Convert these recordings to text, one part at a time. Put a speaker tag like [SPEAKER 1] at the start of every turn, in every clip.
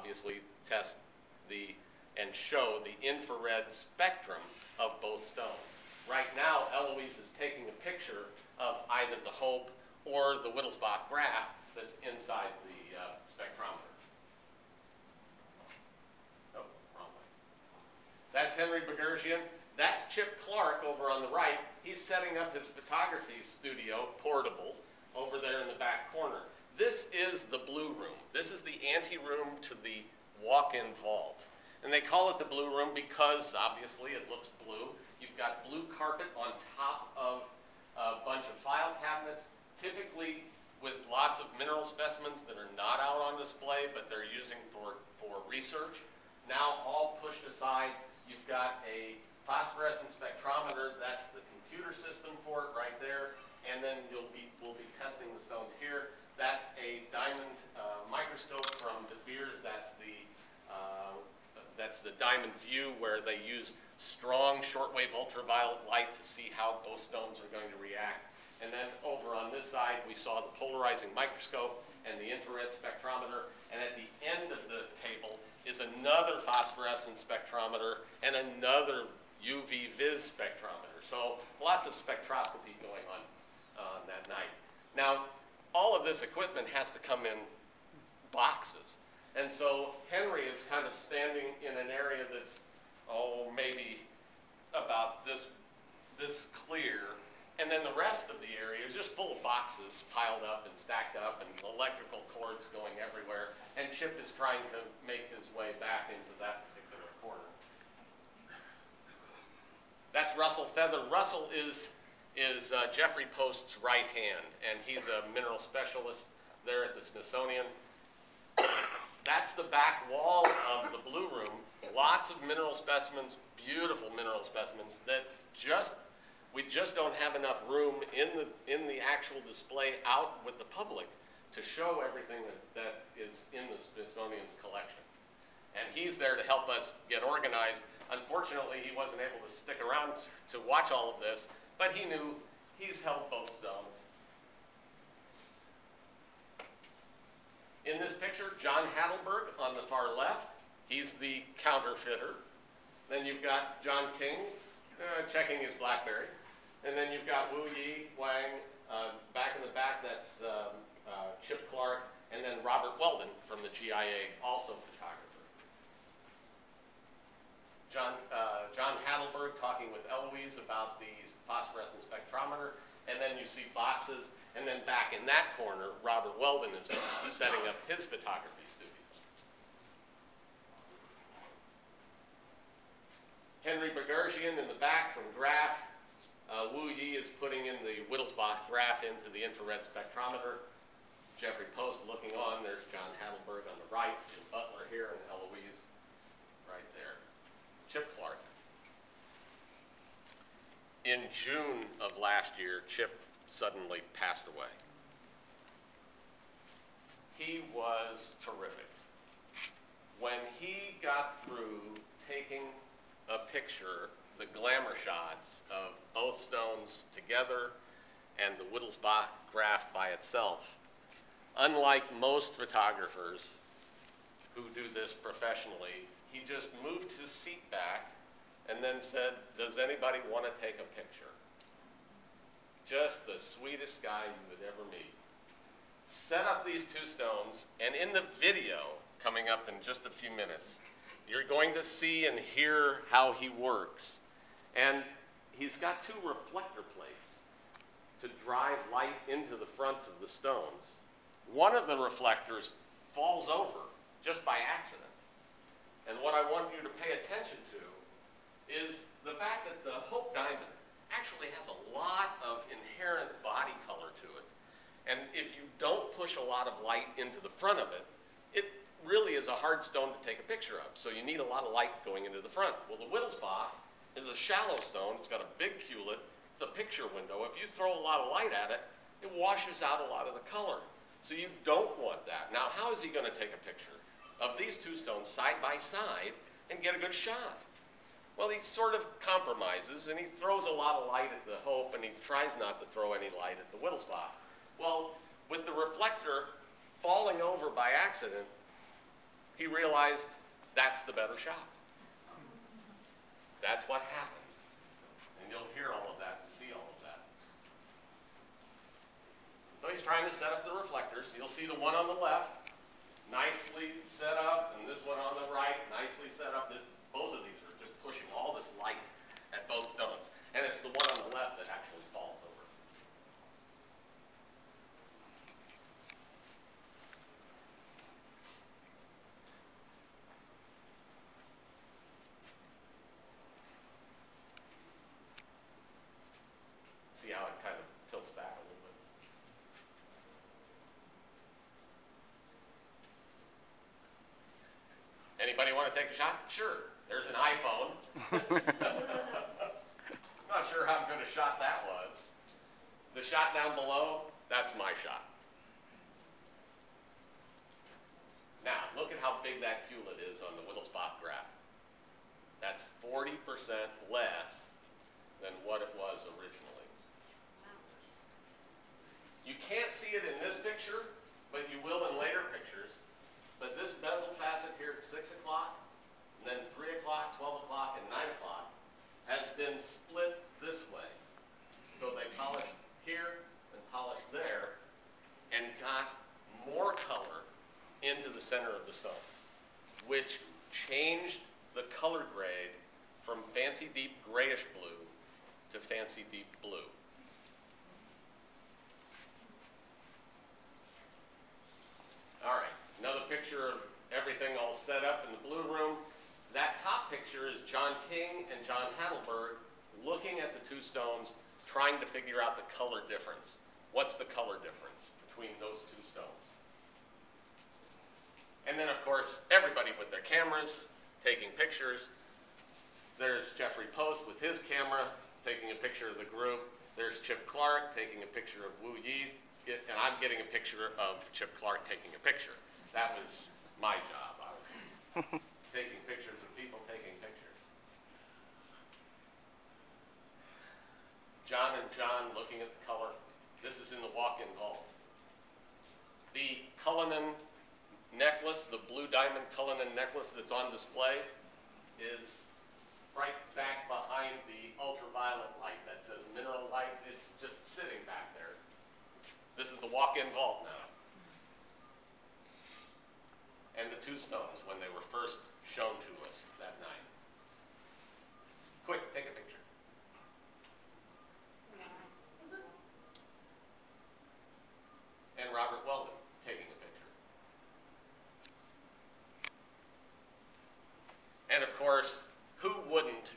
[SPEAKER 1] obviously test and show the infrared spectrum of both stones. Right now, Eloise is taking a picture of either the Hope or the Wittelsbach-Graff that's inside the spectrometer. Oh, wrong way. That's Henry Bogosian. That's Chip Clark over on the right. He's setting up his photography studio, portable, over there in the back corner. This is the blue room. This is the ante-room to the walk-in vault. And they call it the blue room because, obviously, it looks blue. You've got blue carpet on top of a bunch of file cabinets, typically with lots of mineral specimens that are not out on display, but they're using for research. Now all pushed aside, you've got a phosphorescent spectrometer. That's the computer system for it right there. And then we'll be testing the stones here. That's a diamond microscope from De Beers. That's the diamond view, where they use strong shortwave ultraviolet light to see how both stones are going to react. And then over on this side, we saw the polarizing microscope and the infrared spectrometer. And at the end of the table is another phosphorescent spectrometer and another UV vis spectrometer. So lots of spectroscopy going on that night. Now, all of this equipment has to come in boxes. And so Henry is kind of standing in an area that's, maybe about this clear. And then the rest of the area is just full of boxes piled up and stacked up and electrical cords going everywhere. And Chip is trying to make his way back into that particular corner. That's Russell Feather. Russell is Jeffrey Post's right hand, and he's a mineral specialist there at the Smithsonian. That's the back wall of the blue room. Lots of mineral specimens, beautiful mineral specimens that we just don't have enough room in the actual display out with the public to show everything that is in the Smithsonian's collection. And he's there to help us get organized. Unfortunately, he wasn't able to stick around to watch all of this, but he knew he's held both stones. In this picture, John Hadelberg on the far left. He's the counterfeiter. Then you've got John King checking his BlackBerry. And then you've got Wu Yi Wang back in the back. That's Chip Clark. And then Robert Weldon from the GIA, also photographer. John Hadelberg talking with Eloise about the phosphorescent spectrometer. And then you see boxes. And then back in that corner, Robert Weldon is setting up his photography studios. Henry Bogosian in the back from Graff. Wu Yi is putting in the Wittelsbach-Graff into the infrared spectrometer. Jeffrey Post looking on. There's John Hadelberg on the right, Jim Butler here, and Eloise right there. Chip Clark. In June of last year, Chip suddenly passed away. He was terrific. When he got through taking a picture, the glamour shots of both stones together and the Wittelsbach-Graff by itself, unlike most photographers who do this professionally, he just moved his seat back and then said, "Does anybody want to take a picture?" Just the sweetest guy you would ever meet. Set up these two stones, and in the video coming up in just a few minutes, you're going to see and hear how he works. And he's got two reflector plates to drive light into the fronts of the stones. One of the reflectors falls over just by accident. And what I want you to pay attention to is the fact that the Hope diamond actually has a lot of inherent body color to it. And if you don't push a lot of light into the front of it, it really is a hard stone to take a picture of. So you need a lot of light going into the front. Well, the Wittelsbach is a shallow stone. It's got a big culet. It's a picture window. If you throw a lot of light at it, it washes out a lot of the color. So you don't want that. Now, how is he going to take a picture of these two stones side by side and get a good shot? Well, he sort of compromises, and he throws a lot of light at the Hope, and he tries not to throw any light at the Wittelsbach. Well, with the reflector falling over by accident, he realized that's the better shot. That's what happens. And you'll hear all of that and see all of that. So he's trying to set up the reflectors. You'll see the one on the left, nicely set up, and this one on the right, nicely set up. Both of these are just pushing all this light at both stones. And it's the one on the left that actually falls over. See how it kind of tilts back a little bit? Anybody want to take a shot? Sure. There's an iPhone. I'm not sure how good a shot that was. The shot down below, that's my shot. Now, look at how big that hewlett is on the Wittelsbach-Graff. That's 40% less than what it was originally. You can't see it in this picture, but you will in later pictures. But this bezel facet here at 6 o'clock, and then 3 o'clock, 12 o'clock, and 9 o'clock has been split this way. So they polished here and polished there and got more color into the center of the stone, which changed the color grade from fancy deep grayish blue to fancy deep blue. All right, another picture of everything all set up in the blue room. That top picture is John King and John Heidelberg looking at the two stones, trying to figure out the color difference. What's the color difference between those two stones? And then, of course, everybody with their cameras taking pictures. There's Jeffrey Post with his camera taking a picture of the group. There's Chip Clark taking a picture of Wu Yi. And I'm getting a picture of Chip Clark taking a picture. That was my job. I was taking pictures of people taking pictures. John and John looking at the color. This is in the walk-in vault. The Cullinan necklace, the blue diamond Cullinan necklace that's on display is right back behind the ultraviolet light that says mineral light. It's just sitting back there. This is the walk-in vault now. And the two stones when they were first shown to us that night. Quick, take a picture. And Robert Weldon taking a picture. And of course, who wouldn't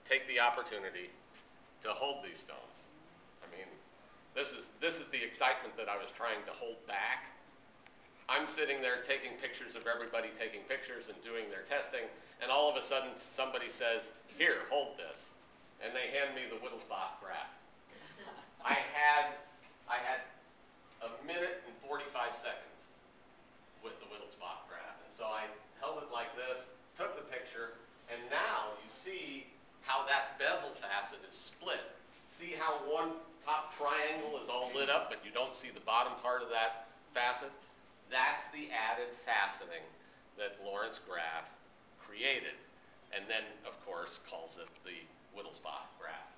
[SPEAKER 1] take the opportunity to hold these stones? I mean, this is the excitement that I was trying to hold back. I'm sitting there taking pictures of everybody taking pictures and doing their testing, and all of a sudden somebody says, "Here, hold this." And they hand me the Wittelsbach-Graff. I had a minute and 45 seconds with the Wittelsbach-Graff. And so I held it like this, took the picture, and now you see how that bezel facet is split. See how one top triangle is all lit up, but you don't see the bottom part of that facet? That's the added faceting that Lawrence Graff created, and then, of course, calls it the Wittelsbach-Graff.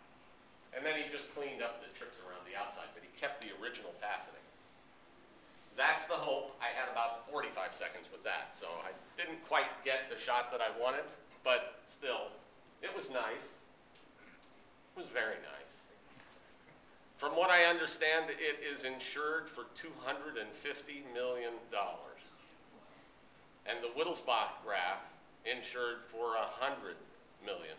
[SPEAKER 1] And then he just cleaned up the trips around the outside, but he kept the original faceting. That's the hope. I had about 45 seconds with that, so I didn't quite get the shot that I wanted, but still, it was nice. It was very nice. From what I understand, it is insured for $250 million. And the Wittelsbach-Graff insured for $100 million.